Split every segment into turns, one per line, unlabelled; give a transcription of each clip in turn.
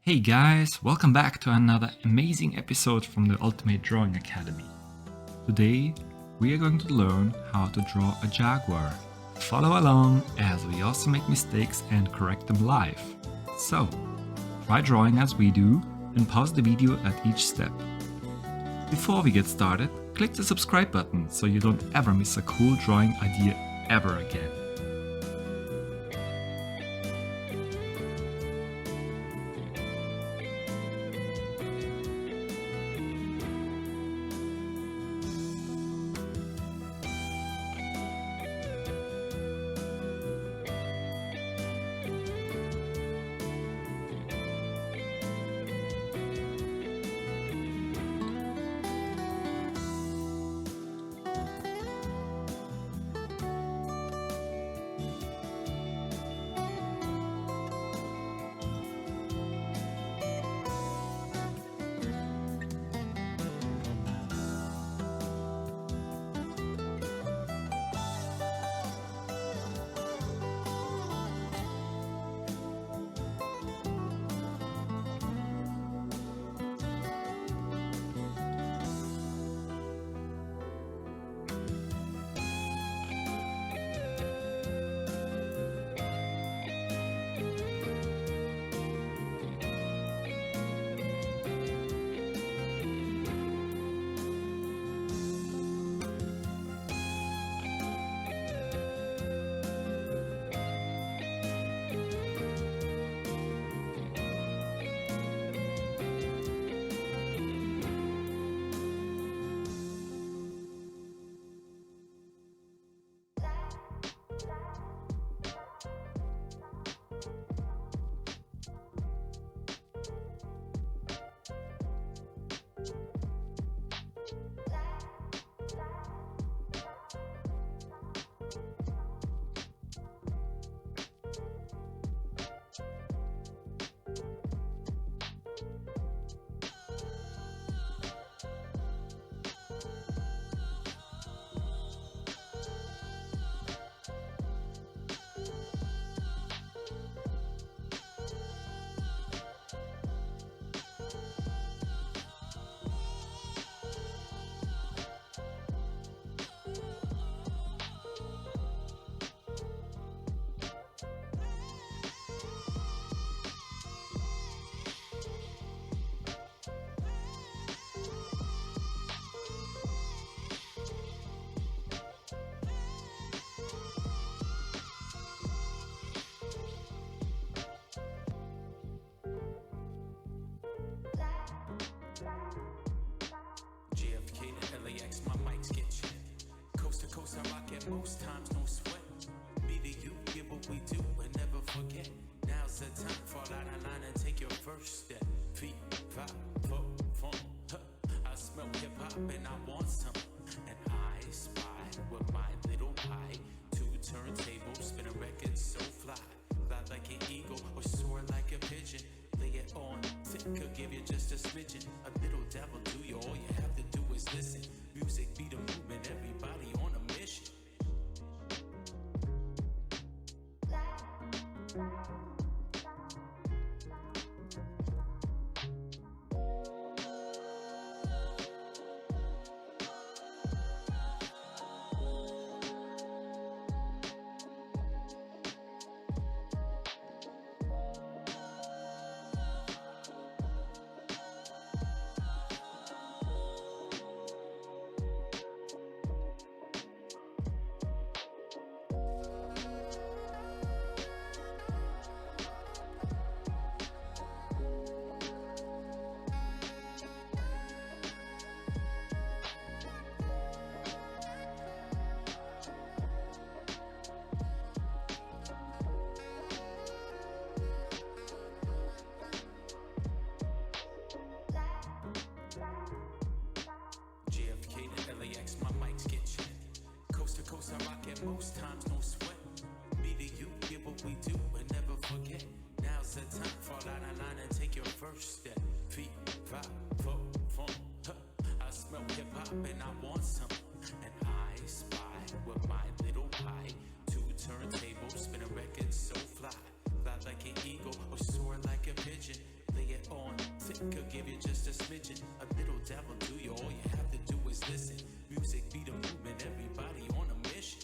Hey guys, welcome back to another amazing episode from the Ultimate Drawing Academy. Today we are going to learn how to draw a jaguar. Follow along as we also make mistakes and correct them live. So, try drawing as we do and pause the video at each step. Before we get started, click the subscribe button so you don't ever miss a cool drawing idea ever again.
JFK to LAX, my mics get checked. Coast to coast, I rock it most times, no sweat. Me to you, get what we do and never forget. Now's the time, fall out of line and take your first step. Feet, five, four, four, huh. I smell hip hop and I want some. And I spy with my little pie. Two turntables, spin a record so fly. Fly like an eagle or soar like a pigeon. Lay it on thick, could give you just a smidgen. A little devil do you, all you have to do is listen. Music be the movement, everybody on a mission. JFK to LAX, my mics get checked. Coast to coast, I rock it most times, no sweat. Me to you, get what we do and never forget. Now's the time, fall out of line and take your first step. Feet, five, four, four, huh. I smell hip hop and I want some. And I spy with my little pie. Two turntables, spin a record so fly. Fly like an eagle or soar like a pigeon. Lay it Could give you just a smidgen, a little dabble to you. All you have to do is listen. Music be the movement, everybody on a mission.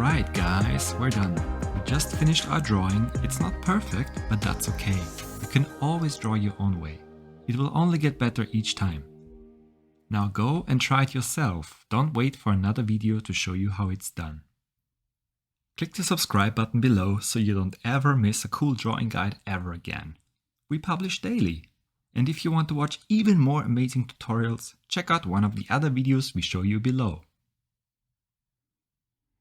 Alright guys, we're done. We just finished our drawing. It's not perfect, but that's okay. You can always draw your own way. It will only get better each time. Now go and try it yourself. Don't wait for another video to show you how it's done. Click the subscribe button below so you don't ever miss a cool drawing guide ever again. We publish daily. And if you want to watch even more amazing tutorials, check out one of the other videos we show you below.